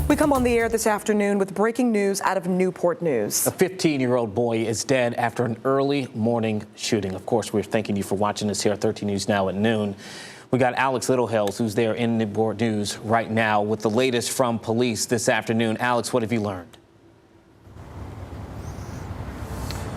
We come on the air this afternoon with breaking news out of Newport News. A 15-year-old boy is dead after an early morning shooting. Of course, we're thanking you for watching us here at 13 News Now at noon. We got Alex Littlehales, who's there in Newport News right now with the latest from police this afternoon. Alex, what have you learned?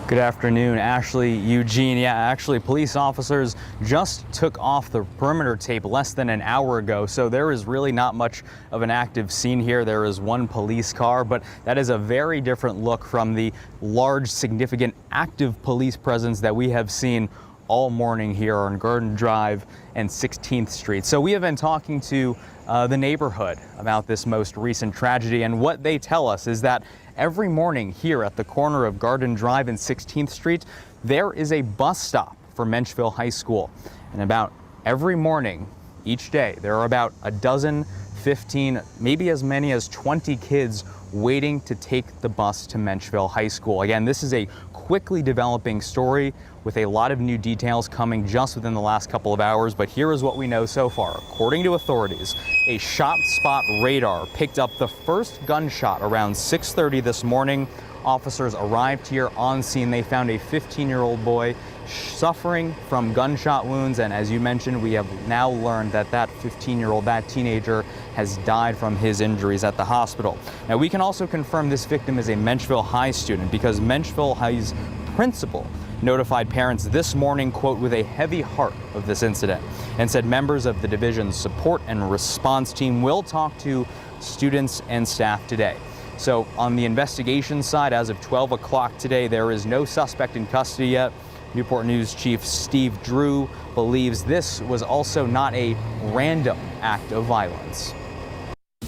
Good afternoon, Ashley, Eugene. Yeah, actually, police officers just took off the perimeter tape less than an hour ago, so there is really not much of an active scene here. There is one police car, but that is a very different look from the large, significant, active police presence that we have seen all morning here on Garden Drive and 16th Street. So we have been talking to the neighborhood about this most recent tragedy, and what they tell us is that every morning here at the corner of Garden Drive and 16th Street, there is a bus stop for Menchville High School. And about every morning, each day, there are about a dozen, 15, maybe as many as 20 kids waiting to take the bus to Menchville High School. Again, this is a quickly developing story with a lot of new details coming just within the last couple of hours, but here is what we know so far. According to authorities, a shot spot radar picked up the first gunshot around 6:30 this morning. Officers arrived here on scene. They found a 15-year-old boy suffering from gunshot wounds, and as you mentioned, we have now learned that that 15-year-old, that teenager, has died from his injuries at the hospital. Now, we can also confirm this victim is a Menchville High student because Menchville High's principal notified parents this morning, quote, with a heavy heart of this incident, and said members of the division's support and response team will talk to students and staff today. So on the investigation side, as of 12 o'clock today, there is no suspect in custody yet. Newport News Chief Steve Drew believes this was also not a random act of violence.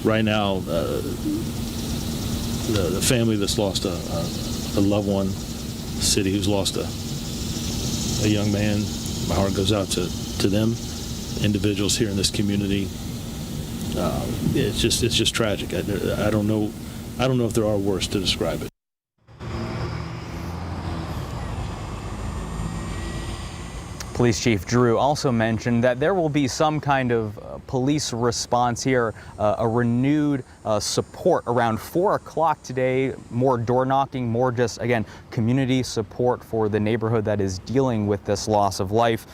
Right now, the family that's lost a loved one, the city who's lost a young man, my heart goes out to them, individuals here in this community. It's just tragic. I don't know if there are words to describe it. Police Chief Drew also mentioned that there will be some kind of police response here, a renewed support around 4 o'clock today, more door knocking, more just, again, community support for the neighborhood that is dealing with this loss of life.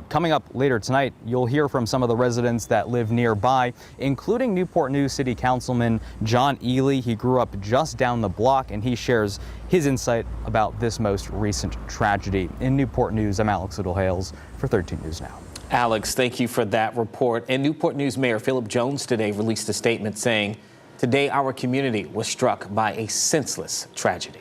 Coming up later tonight, you'll hear from some of the residents that live nearby, including Newport News City Councilman John Ely. He grew up just down the block, and he shares his insight about this most recent tragedy. In Newport News, I'm Alex Littlehales for 13 News Now. Alex, thank you for that report. And Newport News Mayor Philip Jones today released a statement saying, "Today our community was struck by a senseless tragedy."